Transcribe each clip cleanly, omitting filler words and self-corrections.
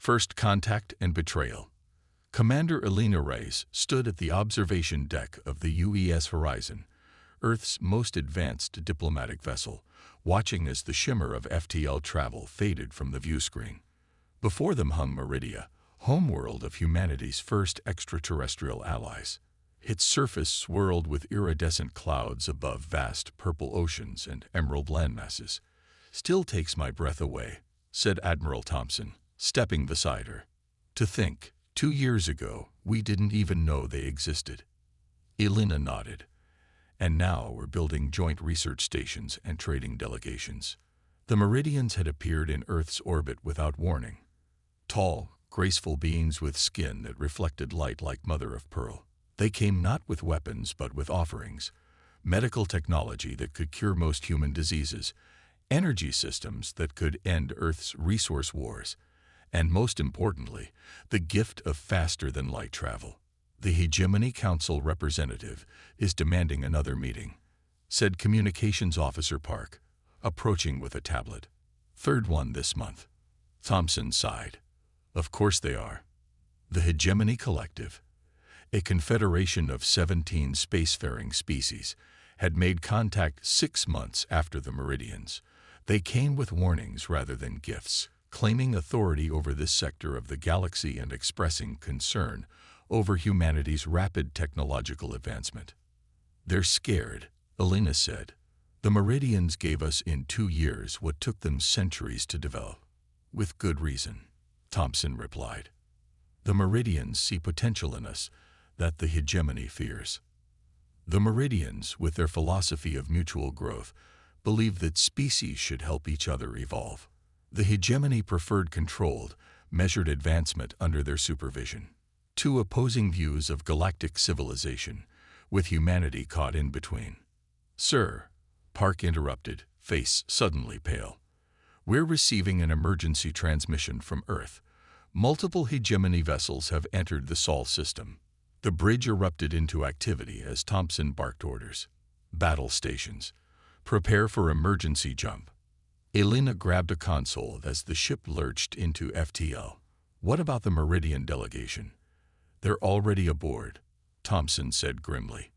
First Contact and Betrayal. Commander Elena Reyes stood at the observation deck of the UES Horizon, Earth's most advanced diplomatic vessel, watching as the shimmer of FTL travel faded from the view screen. Before them hung Meridia, homeworld of humanity's first extraterrestrial allies. Its surface swirled with iridescent clouds above vast purple oceans and emerald landmasses. "Still takes my breath away," said Admiral Thompson, stepping beside her. "To think, 2 years ago, we didn't even know they existed." Elena nodded. "And now we're building joint research stations and trading delegations." The Meridians had appeared in Earth's orbit without warning. Tall, graceful beings with skin that reflected light like mother of pearl. They came not with weapons but with offerings: medical technology that could cure most human diseases, energy systems that could end Earth's resource wars, and most importantly, the gift of faster-than-light travel. "The Hegemony Council representative is demanding another meeting," said Communications Officer Park, approaching with a tablet. "Third one this month." Thompson sighed. "Of course they are." The Hegemony Collective, a confederation of 17 spacefaring species, had made contact 6 months after the Meridians. They came with warnings rather than gifts, claiming authority over this sector of the galaxy and expressing concern over humanity's rapid technological advancement. "They're scared," Elena said. "The Meridians gave us in 2 years what took them centuries to develop." "With good reason," Thompson replied. "The Meridians see potential in us that the Hegemony fears." The Meridians, with their philosophy of mutual growth, believe that species should help each other evolve. The Hegemony preferred controlled, measured advancement under their supervision. 2 opposing views of galactic civilization, with humanity caught in between. "Sir," Park interrupted, face suddenly pale, "we're receiving an emergency transmission from Earth. Multiple Hegemony vessels have entered the Sol system." The bridge erupted into activity as Thompson barked orders. "Battle stations. Prepare for emergency jump." Elena grabbed a console as the ship lurched into FTL. "What about the Meridian delegation?" "They're already aboard," Thompson said grimly.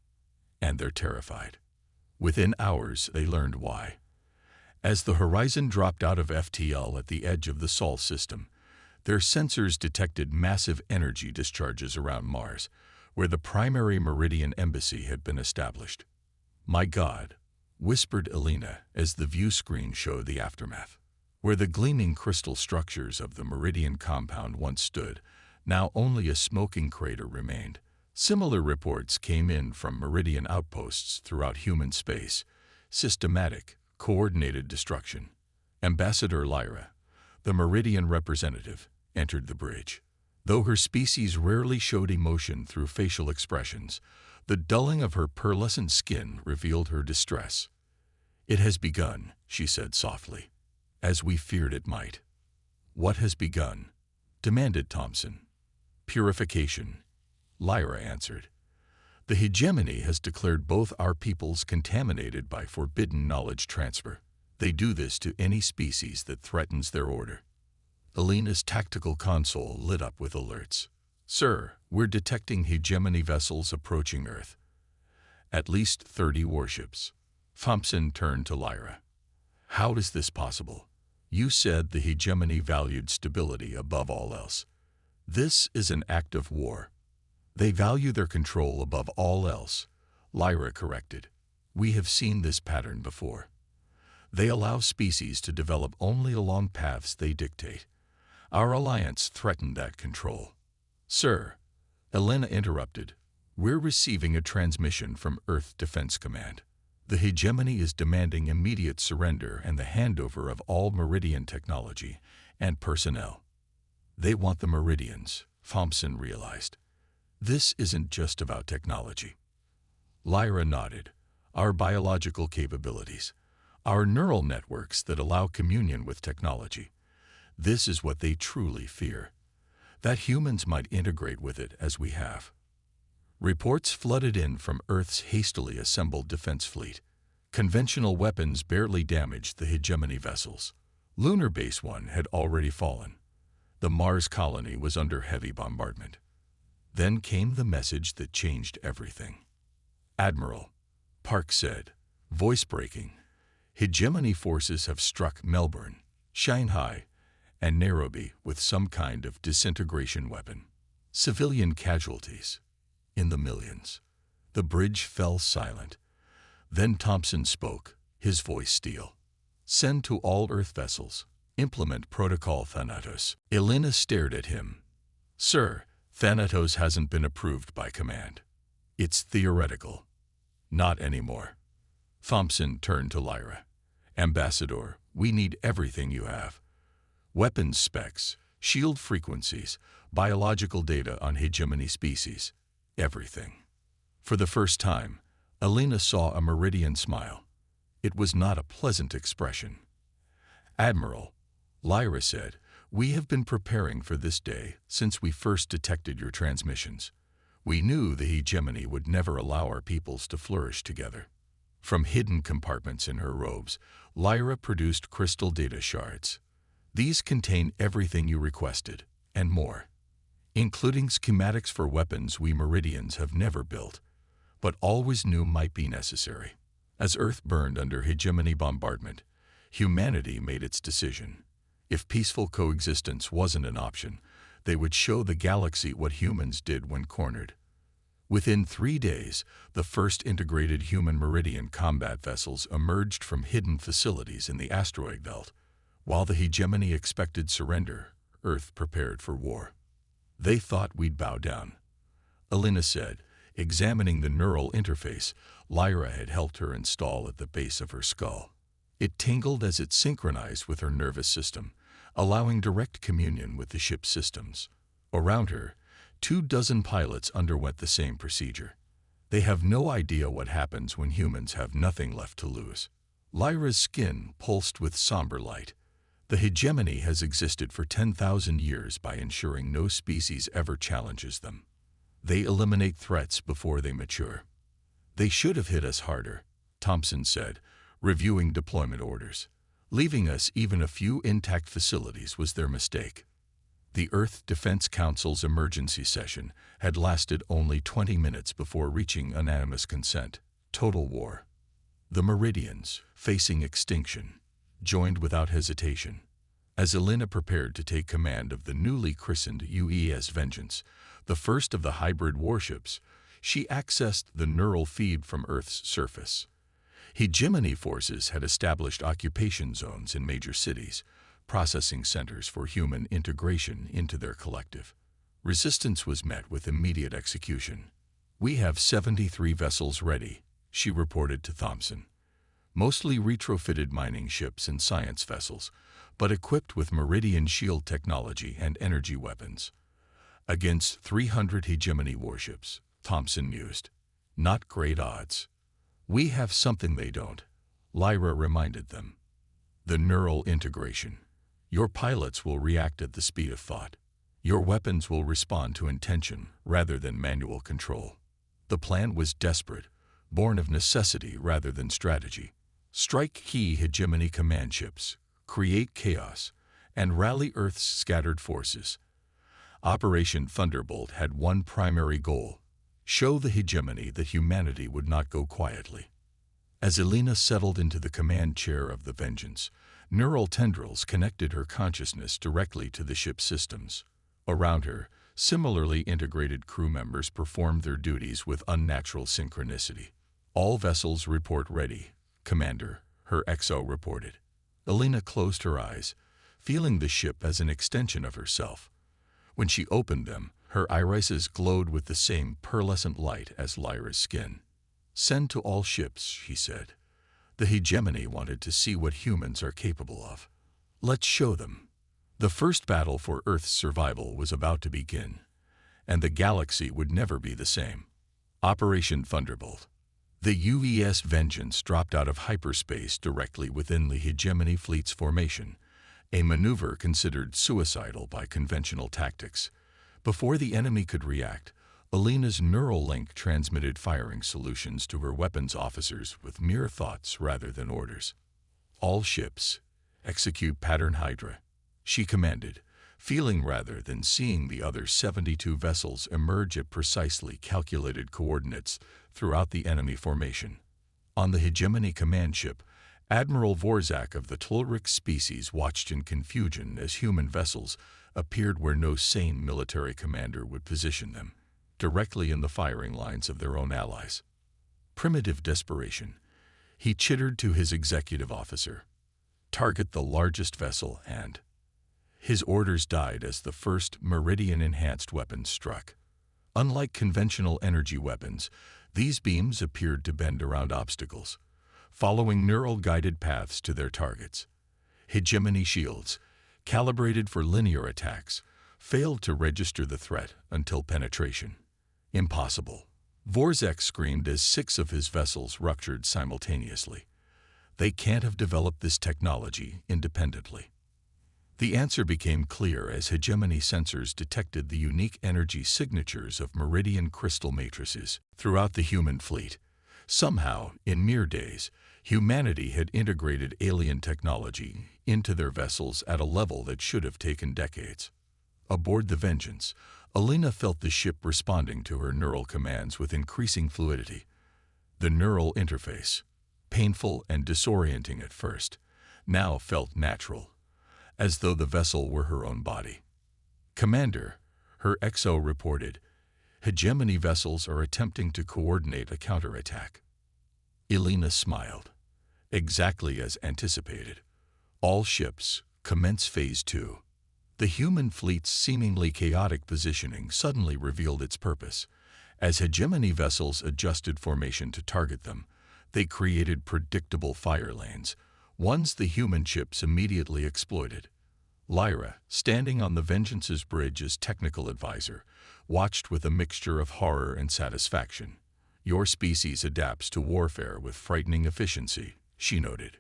"And they're terrified." Within hours, they learned why. As the Horizon dropped out of FTL at the edge of the Sol system, their sensors detected massive energy discharges around Mars, where the primary Meridian embassy had been established. "My God," whispered Elena as the view screen showed the aftermath. Where the gleaming crystal structures of the Meridian compound once stood, now only a smoking crater remained. Similar reports came in from Meridian outposts throughout human space: systematic, coordinated destruction. Ambassador Lyra, the Meridian representative, entered the bridge. Though her species rarely showed emotion through facial expressions, the dulling of her pearlescent skin revealed her distress. "It has begun," she said softly, "as we feared it might." "What has begun?" demanded Thompson. "Purification," Lyra answered. "The Hegemony has declared both our peoples contaminated by forbidden knowledge transfer. They do this to any species that threatens their order." Elena's tactical console lit up with alerts. "Sir, we're detecting Hegemony vessels approaching Earth. At least 30 warships." Thompson turned to Lyra. "How is this possible? You said the Hegemony valued stability above all else." "This is an act of war." "They value their control above all else," Lyra corrected. "We have seen this pattern before. They allow species to develop only along paths they dictate. Our alliance threatened that control." "Sir," Elena interrupted, "we're receiving a transmission from Earth Defense Command. The Hegemony is demanding immediate surrender and the handover of all Meridian technology and personnel." "They want the Meridians," Thompson realized. "This isn't just about technology." Lyra nodded. "Our biological capabilities, our neural networks that allow communion with technology. This is what they truly fear, that humans might integrate with it as we have." Reports flooded in from Earth's hastily assembled defense fleet. Conventional weapons barely damaged the Hegemony vessels. Lunar Base 1 had already fallen. The Mars colony was under heavy bombardment. Then came the message that changed everything. "Admiral," Park said, voice breaking, "hegemony forces have struck Melbourne, Shanghai, and Nairobi with some kind of disintegration weapon. Civilian casualties in the millions." The bridge fell silent. Then Thompson spoke, his voice steel. "Send to all Earth vessels. Implement Protocol Thanatos." Elena stared at him. "Sir, Thanatos hasn't been approved by command. It's theoretical." "Not anymore." Thompson turned to Lyra. "Ambassador, we need everything you have. Weapons specs, shield frequencies, biological data on hegemony species. Everything." For the first time, Elena saw a Meridian smile. It was not a pleasant expression. "Admiral," Lyra said, "we have been preparing for this day since we first detected your transmissions. We knew the hegemony would never allow our peoples to flourish together." From hidden compartments in her robes, Lyra produced crystal data shards. "These contain everything you requested, and more, including schematics for weapons we Meridians have never built, but always knew might be necessary." As Earth burned under hegemony bombardment, humanity made its decision. If peaceful coexistence wasn't an option, they would show the galaxy what humans did when cornered. Within 3 days, the first integrated human Meridian combat vessels emerged from hidden facilities in the asteroid belt. While the hegemony expected surrender, Earth prepared for war. "They thought we'd bow down," Elena said, examining the neural interface Lyra had helped her install at the base of her skull. It tingled as it synchronized with her nervous system, allowing direct communion with the ship's systems. Around her, 24 pilots underwent the same procedure. They have no idea what happens when humans have nothing left to lose. Lyra's skin pulsed with somber light. The hegemony has existed for 10,000 years by ensuring no species ever challenges them. They eliminate threats before they mature. "They should have hit us harder," Thompson said, reviewing deployment orders. "Leaving us even a few intact facilities was their mistake." The Earth Defense Council's emergency session had lasted only 20 minutes before reaching unanimous consent. Total war. The Meridians, facing extinction, joined without hesitation. As Elena prepared to take command of the newly christened UES Vengeance, the first of the hybrid warships, she accessed the neural feed from Earth's surface. Hegemony forces had established occupation zones in major cities, processing centers for human integration into their collective. Resistance was met with immediate execution. "We have 73 vessels ready," she reported to Thompson. "Mostly retrofitted mining ships and science vessels, but equipped with Meridian shield technology and energy weapons. Against 300 hegemony warships," Thompson mused. "Not great odds." "We have something they don't," Lyra reminded them. "The neural integration. Your pilots will react at the speed of thought. Your weapons will respond to intention rather than manual control." The plan was desperate, born of necessity rather than strategy. Strike key hegemony command ships, create chaos, and rally Earth's scattered forces. Operation Thunderbolt had one primary goal: show the hegemony that humanity would not go quietly. As Elena settled into the command chair of the Vengeance, neural tendrils connected her consciousness directly to the ship's systems. Around her, similarly integrated crew members performed their duties with unnatural synchronicity. "All vessels report ready, Commander," her XO reported. Elena closed her eyes, feeling the ship as an extension of herself. When she opened them, her irises glowed with the same pearlescent light as Lyra's skin. "Send to all ships," she said. "The hegemony wanted to see what humans are capable of. Let's show them." The first battle for Earth's survival was about to begin, and the galaxy would never be the same. Operation Thunderbolt. The UES Vengeance dropped out of hyperspace directly within the hegemony fleet's formation, a maneuver considered suicidal by conventional tactics. Before the enemy could react, Elena's neural link transmitted firing solutions to her weapons officers with mere thoughts rather than orders. "All ships, execute pattern Hydra," she commanded, feeling rather than seeing the other 72 vessels emerge at precisely calculated coordinates throughout the enemy formation. On the Hegemony command ship, Admiral Vorzak of the Tluric species watched in confusion as human vessels appeared where no sane military commander would position them, directly in the firing lines of their own allies. Primitive desperation. He chittered to his executive officer, "Target the largest vessel," and his orders died as the first Meridian-enhanced weapons struck. Unlike conventional energy weapons, these beams appeared to bend around obstacles, following neural-guided paths to their targets. Hegemony shields, calibrated for linear attacks, failed to register the threat until penetration. Impossible. Vorzak screamed as 6 of his vessels ruptured simultaneously. They can't have developed this technology independently. The answer became clear as hegemony sensors detected the unique energy signatures of meridian crystal matrices throughout the human fleet. Somehow, in mere days, humanity had integrated alien technology into their vessels at a level that should have taken decades. Aboard the Vengeance, Alina felt the ship responding to her neural commands with increasing fluidity. The neural interface, painful and disorienting at first, now felt natural, as though the vessel were her own body. "Commander," her XO reported, "Hegemony vessels are attempting to coordinate a counterattack." Alina smiled. Exactly as anticipated. All ships, commence Phase 2. The human fleet's seemingly chaotic positioning suddenly revealed its purpose. As hegemony vessels adjusted formation to target them, they created predictable fire lanes, ones the human ships immediately exploited. Lyra, standing on the Vengeance's bridge as technical advisor, watched with a mixture of horror and satisfaction. "Your species adapts to warfare with frightening efficiency," she noted.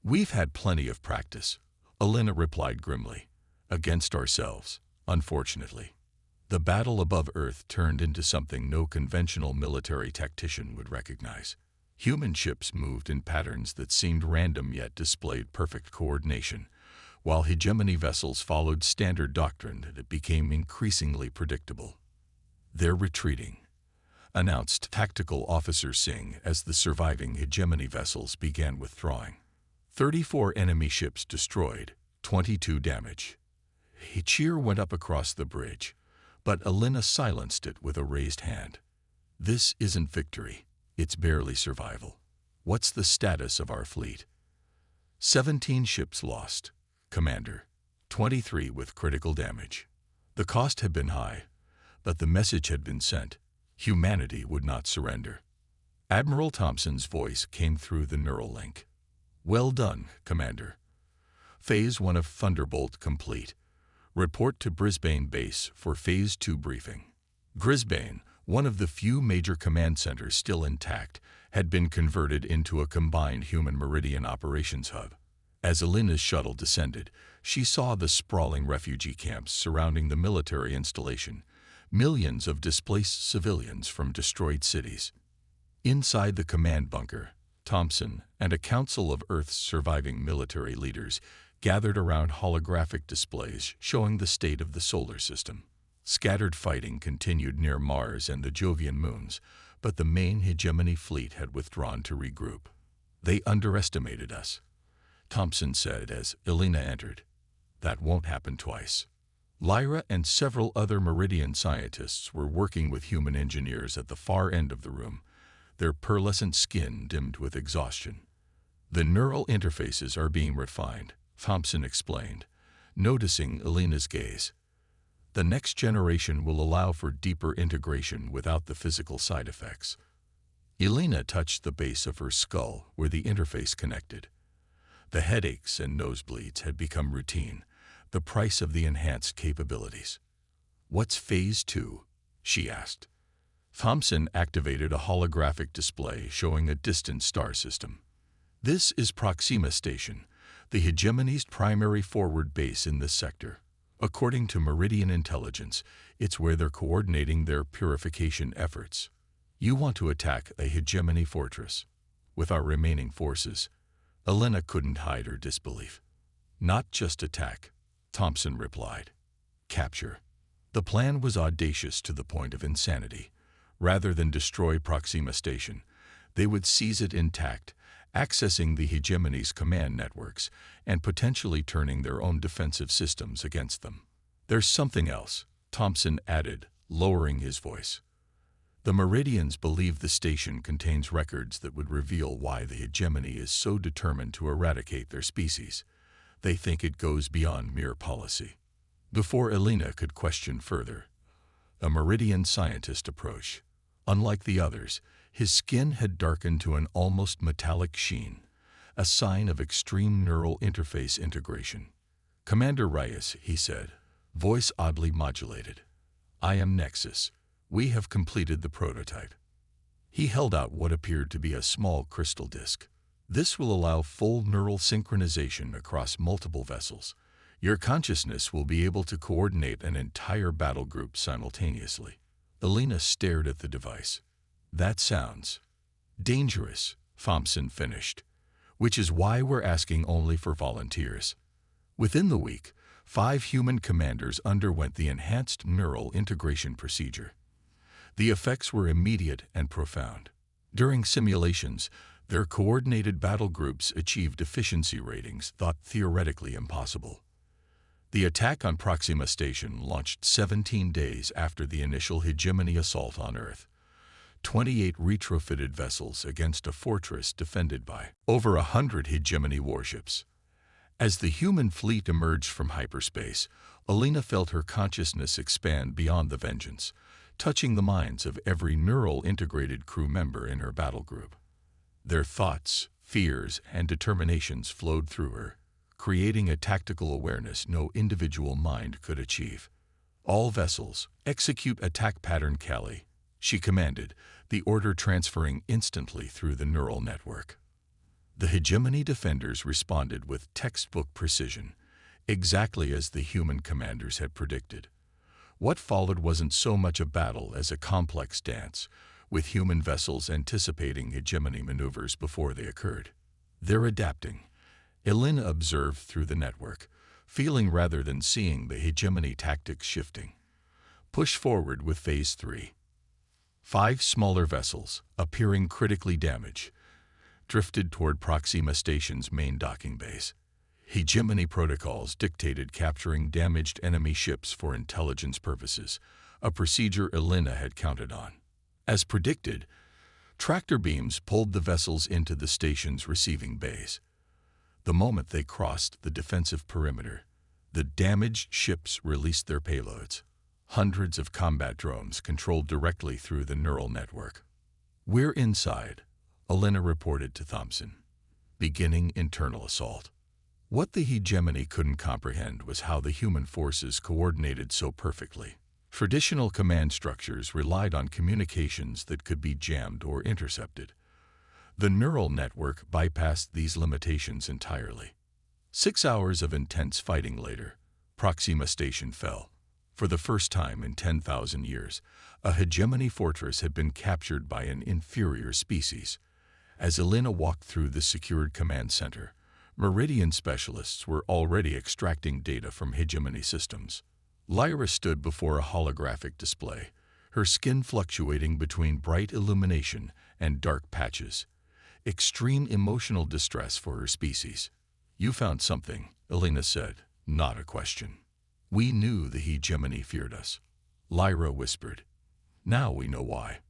"We've had plenty of practice," Alina replied grimly. "Against ourselves, unfortunately." The battle above Earth turned into something no conventional military tactician would recognize. Human ships moved in patterns that seemed random yet displayed perfect coordination, while hegemony vessels followed standard doctrine that became increasingly predictable. "They're retreating," announced Tactical Officer Singh as the surviving hegemony vessels began withdrawing. 34 enemy ships destroyed, 22 damaged. A cheer went up across the bridge, but Alina silenced it with a raised hand. "This isn't victory. It's barely survival. What's the status of our fleet?" 17 ships lost, Commander. 23 with critical damage. The cost had been high, but the message had been sent. Humanity would not surrender. Admiral Thompson's voice came through the neural link. "Well done, Commander. Phase 1 of Thunderbolt complete. Report to Brisbane base for Phase 2 briefing." Brisbane, one of the few major command centers still intact, had been converted into a combined human meridian operations hub. As Alina's shuttle descended, she saw the sprawling refugee camps surrounding the military installation, millions of displaced civilians from destroyed cities. Inside the command bunker, Thompson and a council of Earth's surviving military leaders gathered around holographic displays showing the state of the solar system. Scattered fighting continued near Mars and the Jovian moons, but the main hegemony fleet had withdrawn to regroup. "They underestimated us," Thompson said as Alina entered. "That won't happen twice." Lyra and several other Meridian scientists were working with human engineers at the far end of the room, their pearlescent skin dimmed with exhaustion. "The neural interfaces are being refined," Thompson explained, noticing Alina's gaze. "The next generation will allow for deeper integration without the physical side effects." Alina touched the base of her skull where the interface connected. The headaches and nosebleeds had become routine, the price of the enhanced capabilities. "What's Phase 2? She asked. Thompson activated a holographic display showing a distant star system. "This is Proxima Station, the hegemony's primary forward base in this sector. According to Meridian intelligence, it's where they're coordinating their purification efforts. You want to attack a hegemony fortress with our remaining forces." Alina couldn't hide her disbelief. "Not just attack," Thompson replied. capture. The plan was audacious to the point of insanity. Rather than destroy Proxima Station, they would seize it intact, accessing the hegemony's command networks and potentially turning their own defensive systems against them. There's something else, Thompson added, lowering his voice. The Meridians believe the station contains records that would reveal why the hegemony is so determined to eradicate their species. They think it goes beyond mere policy. Before Elena could question further, a Meridian scientist approached. Unlike the others, his skin had darkened to an almost metallic sheen, a sign of extreme neural interface integration. "Commander Reyes," he said, voice oddly modulated. "I am Nexus. We have completed the prototype." He held out what appeared to be a small crystal disk. "This will allow full neural synchronization across multiple vessels. Your consciousness will be able to coordinate an entire battle group simultaneously." Elena stared at the device. "That sounds dangerous," Thompson finished, "which is why we're asking only for volunteers." Within the week, 5 human commanders underwent the enhanced neural integration procedure. The effects were immediate and profound. During simulations, their coordinated battle groups achieved efficiency ratings thought theoretically impossible. The attack on Proxima Station launched 17 days after the initial hegemony assault on Earth. 28 retrofitted vessels against a fortress defended by over 100 hegemony warships. As the human fleet emerged from hyperspace, Elena felt her consciousness expand beyond the vengeance, touching the minds of every neural integrated crew member in her battle group. Their thoughts, fears, and determinations flowed through her, creating a tactical awareness no individual mind could achieve. "All vessels, execute attack pattern Cali," she commanded, the order transferring instantly through the neural network. The hegemony defenders responded with textbook precision, exactly as the human commanders had predicted. What followed wasn't so much a battle as a complex dance, with human vessels anticipating hegemony maneuvers before they occurred. "They're adapting," Elena observed through the network, feeling rather than seeing the hegemony tactics shifting. "Push forward with Phase 3. 5 smaller vessels, appearing critically damaged, drifted toward Proxima Station's main docking base. Hegemony protocols dictated capturing damaged enemy ships for intelligence purposes, a procedure Elena had counted on. As predicted, tractor beams pulled the vessels into the station's receiving bays. The moment they crossed the defensive perimeter, the damaged ships released their payloads. Hundreds of combat drones controlled directly through the neural network. "We're inside," Elena reported to Thompson, beginning internal assault. What the hegemony couldn't comprehend was how the human forces coordinated so perfectly. Traditional command structures relied on communications that could be jammed or intercepted. The neural network bypassed these limitations entirely. 6 hours of intense fighting later, Proxima Station fell. For the first time in 10,000 years, a hegemony fortress had been captured by an inferior species. As Elena walked through the secured command center, Meridian specialists were already extracting data from hegemony systems. Lyra stood before a holographic display, her skin fluctuating between bright illumination and dark patches. Extreme emotional distress for her species. "You found something," Elena said, not a question. "We knew the hegemony feared us," Lyra whispered. "Now we know why."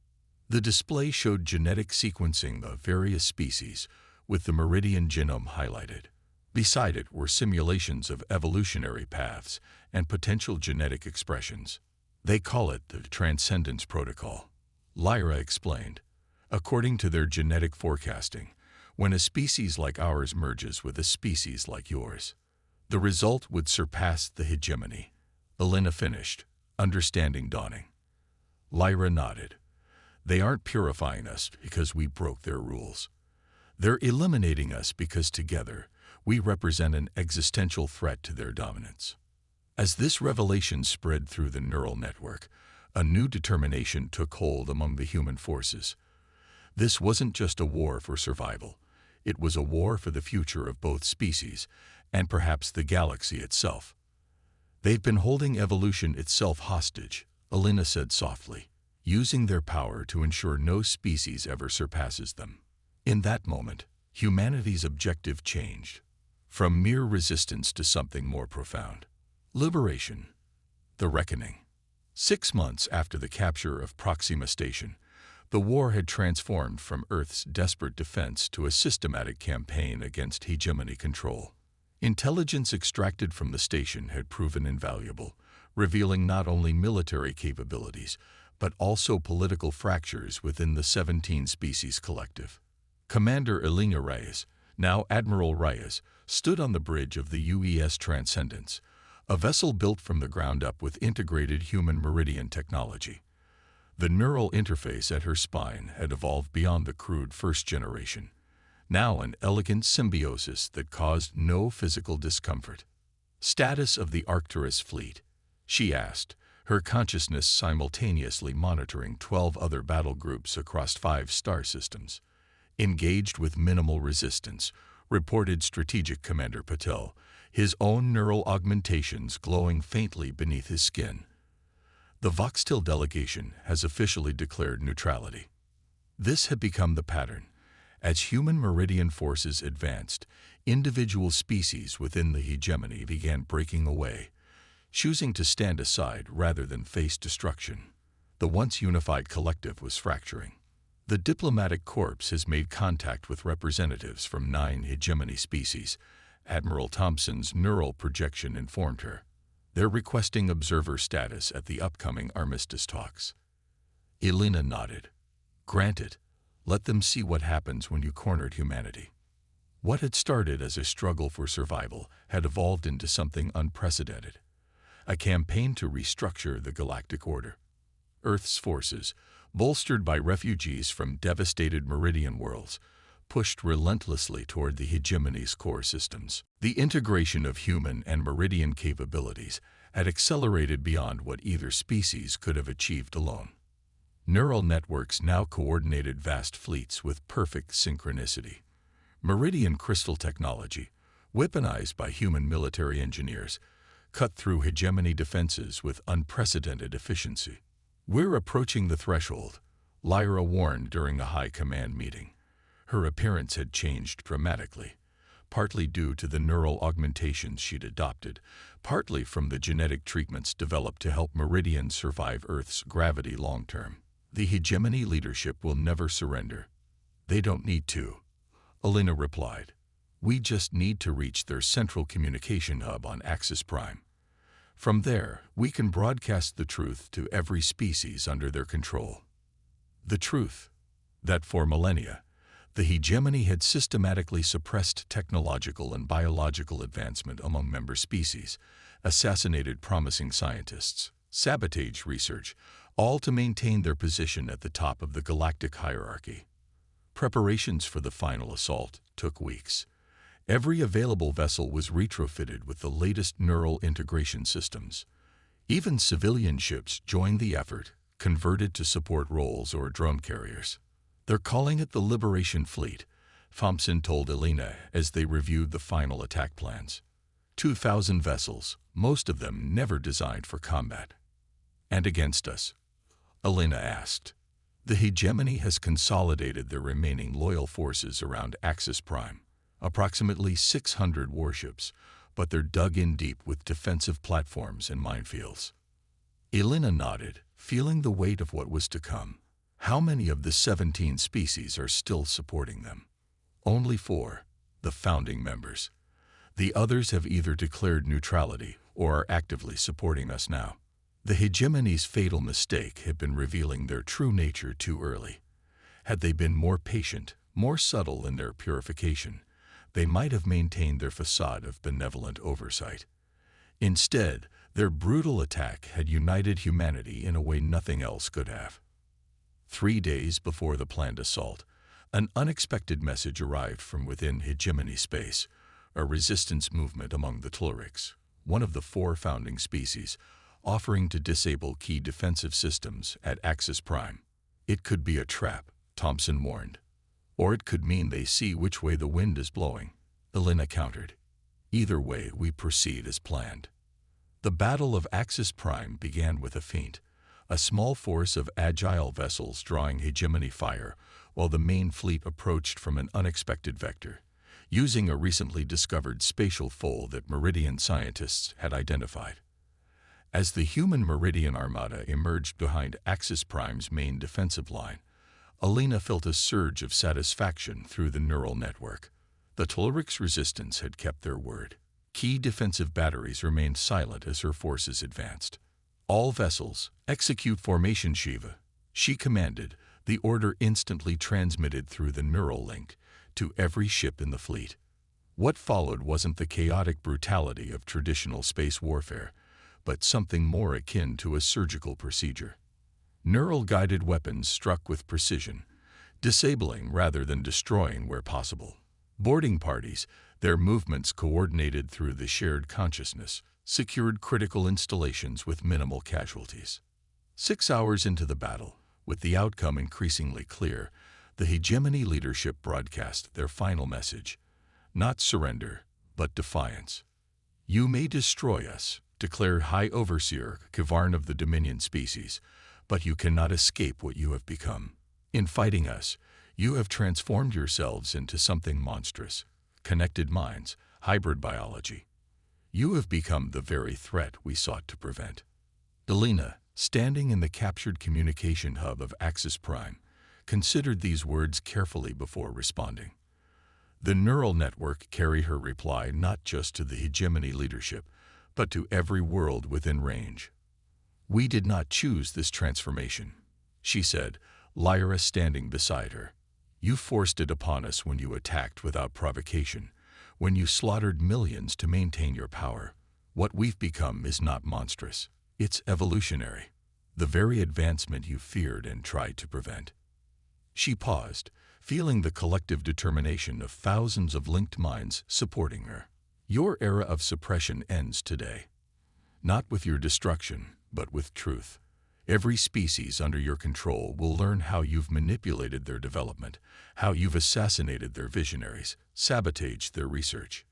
The display showed genetic sequencing of various species, with the Meridian genome highlighted. Beside it were simulations of evolutionary paths and potential genetic expressions. "They call it the Transcendence Protocol," Lyra explained. "According to their genetic forecasting, when a species like ours merges with a species like yours, the result would surpass the hegemony." Elena finished, understanding dawning. Lyra nodded. "They aren't purifying us because we broke their rules. They're eliminating us because together we represent an existential threat to their dominance." As this revelation spread through the neural network, a new determination took hold among the human forces. This wasn't just a war for survival. It was a war for the future of both species and perhaps the galaxy itself. They've been holding evolution itself hostage, Elena said softly, using their power to ensure no species ever surpasses them. In that moment, humanity's objective changed, from mere resistance to something more profound. Liberation. The reckoning. 6 months after the capture of Proxima Station, the war had transformed from Earth's desperate defense to a systematic campaign against hegemony control. Intelligence extracted from the station had proven invaluable, revealing not only military capabilities, but also political fractures within the 17-species collective. Commander Elena Reyes, now Admiral Reyes, stood on the bridge of the UES Transcendence, a vessel built from the ground up with integrated human meridian technology. The neural interface at her spine had evolved beyond the crude first generation, now an elegant symbiosis that caused no physical discomfort. Status of the Arcturus fleet, she asked, her consciousness simultaneously monitoring 12 other battle groups across 5 star systems. Engaged with minimal resistance, reported Strategic Commander Patel, his own neural augmentations glowing faintly beneath his skin. The Voxtel delegation has officially declared neutrality. This had become the pattern. As human meridian forces advanced, individual species within the hegemony began breaking away, choosing to stand aside rather than face destruction. The once unified collective was fracturing. The diplomatic corps has made contact with representatives from 9 hegemony species, Admiral Thompson's neural projection informed her. They're requesting observer status at the upcoming armistice talks. Elena nodded. Granted, let them see what happens when you cornered humanity. What had started as a struggle for survival had evolved into something unprecedented. A campaign to restructure the galactic order. Earth's forces, bolstered by refugees from devastated meridian worlds, pushed relentlessly toward the hegemony's core systems. The integration of human and meridian capabilities had accelerated beyond what either species could have achieved alone. Neural networks now coordinated vast fleets with perfect synchronicity. Meridian crystal technology, weaponized by human military engineers, cut through hegemony defenses with unprecedented efficiency. We're approaching the threshold, Lyra warned during a high command meeting. Her appearance had changed dramatically, partly due to the neural augmentations she'd adopted, partly from the genetic treatments developed to help Meridians survive Earth's gravity long-term. The hegemony leadership will never surrender. They don't need to, Elena replied. We just need to reach their central communication hub on Axis Prime. From there, we can broadcast the truth to every species under their control. The truth, that for millennia, the hegemony had systematically suppressed technological and biological advancement among member species, assassinated promising scientists, sabotaged research, all to maintain their position at the top of the galactic hierarchy. Preparations for the final assault took weeks. Every available vessel was retrofitted with the latest neural integration systems. Even civilian ships joined the effort, converted to support roles or drone carriers. They're calling it the Liberation Fleet, Thompson told Elena as they reviewed the final attack plans. 2,000 vessels, most of them never designed for combat. And against us? Elena asked. The hegemony has consolidated their remaining loyal forces around Axis Prime, approximately 600 warships, but they're dug in deep with defensive platforms and minefields. Elena nodded, feeling the weight of what was to come. How many of the 17 species are still supporting them? Only 4, the founding members. The others have either declared neutrality or are actively supporting us now. The hegemony's fatal mistake had been revealing their true nature too early. Had they been more patient, more subtle in their purification, they might have maintained their facade of benevolent oversight. Instead, their brutal attack had united humanity in a way nothing else could have. 3 days before the planned assault, an unexpected message arrived from within hegemony space, a resistance movement among the Tellurics, one of the 4 founding species, offering to disable key defensive systems at Axis Prime. It could be a trap, Thompson warned. Or it could mean they see which way the wind is blowing, Elena countered. Either way, we proceed as planned. The Battle of Axis Prime began with a feint, a small force of agile vessels drawing hegemony fire while the main fleet approached from an unexpected vector, using a recently discovered spatial fold that Meridian scientists had identified. As the human Meridian Armada emerged behind Axis Prime's main defensive line, Alina felt a surge of satisfaction through the neural network. The Telluric's resistance had kept their word. Key defensive batteries remained silent as her forces advanced. All vessels, execute formation Shiva, she commanded, the order instantly transmitted through the neural link to every ship in the fleet. What followed wasn't the chaotic brutality of traditional space warfare, but something more akin to a surgical procedure. Neural-guided weapons struck with precision, disabling rather than destroying where possible. Boarding parties, their movements coordinated through the shared consciousness, secured critical installations with minimal casualties. 6 hours into the battle, with the outcome increasingly clear, the hegemony leadership broadcast their final message: not surrender, but defiance. "You may destroy us," declared High Overseer Kavarn of the Dominion species, "but you cannot escape what you have become. In fighting us, you have transformed yourselves into something monstrous: connected minds, hybrid biology. You have become the very threat we sought to prevent." Alina, standing in the captured communication hub of Axis Prime, considered these words carefully before responding. The neural network carried her reply not just to the hegemony leadership, but to every world within range. "We did not choose this transformation," she said, Lyra standing beside her. "You forced it upon us when you attacked without provocation, when you slaughtered millions to maintain your power. What we've become is not monstrous. It's evolutionary. The very advancement you feared and tried to prevent." She paused, feeling the collective determination of thousands of linked minds supporting her. "Your era of suppression ends today. Not with your destruction, but with truth. Every species under your control will learn how you've manipulated their development, how you've assassinated their visionaries, sabotaged their research.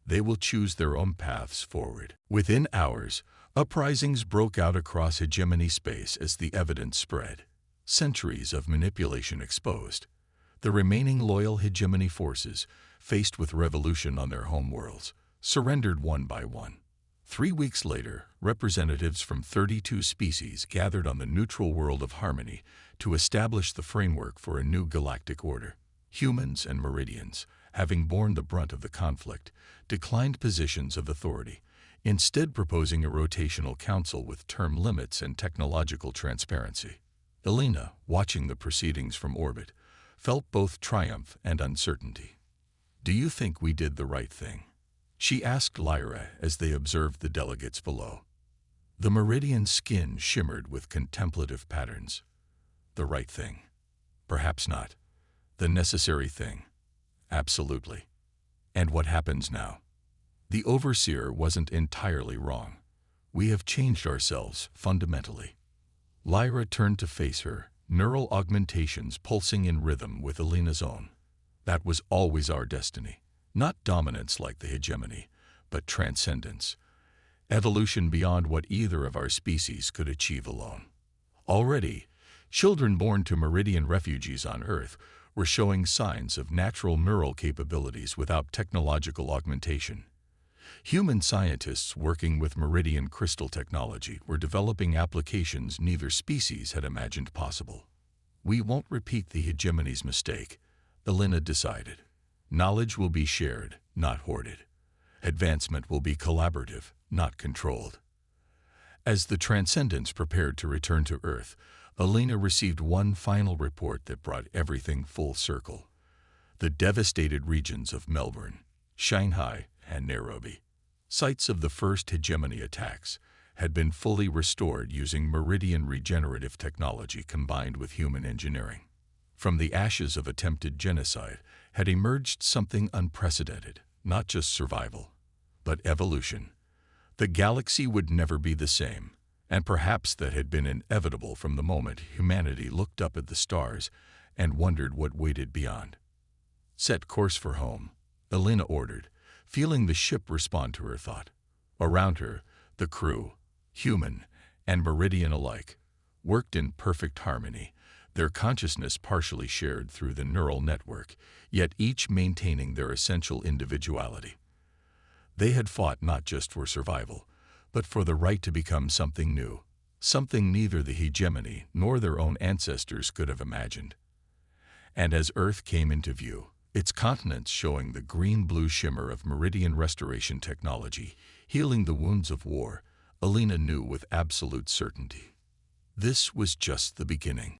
They will choose their own paths forward." Within hours, uprisings broke out across hegemony space as the evidence spread. Centuries of manipulation exposed. The remaining loyal hegemony forces, faced with revolution on their homeworlds, surrendered one by one. 3 weeks later, representatives from 32 species gathered on the neutral world of Harmony to establish the framework for a new galactic order. Humans and Meridians, having borne the brunt of the conflict, declined positions of authority, instead proposing a rotational council with term limits and technological transparency. Alina, watching the proceedings from orbit, felt both triumph and uncertainty. "Do you think we did the right thing?" she asked Lyra as they observed the delegates below. The Meridian skin shimmered with contemplative patterns. "The right thing? Perhaps not. The necessary thing? Absolutely. And what happens now?" The Overseer wasn't entirely wrong. "We have changed ourselves fundamentally." Lyra turned to face her, neural augmentations pulsing in rhythm with Alina's own. "That was always our destiny. Not dominance like the hegemony, but transcendence. Evolution beyond what either of our species could achieve alone." Already, children born to Meridian refugees on Earth were showing signs of natural neural capabilities without technological augmentation. Human scientists working with Meridian crystal technology were developing applications neither species had imagined possible. "We won't repeat the hegemony's mistake," Alina decided. "Knowledge will be shared, not hoarded. Advancement will be collaborative, not controlled." As the Transcendents prepared to return to Earth, Alina received one final report that brought everything full circle. The devastated regions of Melbourne, Shanghai, and Nairobi, sites of the first hegemony attacks, had been fully restored using Meridian regenerative technology combined with human engineering. From the ashes of attempted genocide had emerged something unprecedented, not just survival, but evolution. The galaxy would never be the same, and perhaps that had been inevitable from the moment humanity looked up at the stars and wondered what waited beyond. "Set course for home," Alina ordered, feeling the ship respond to her thought. Around her, The crew, human and Meridian alike, worked in perfect harmony, their consciousness partially shared through the neural network, yet each maintaining their essential individuality. They had fought not just for survival, but for the right to become something new, something neither the hegemony nor their own ancestors could have imagined. And as Earth came into view, its continents showing the green-blue shimmer of Meridian restoration technology, healing the wounds of war, Alina knew with absolute certainty. This was just the beginning.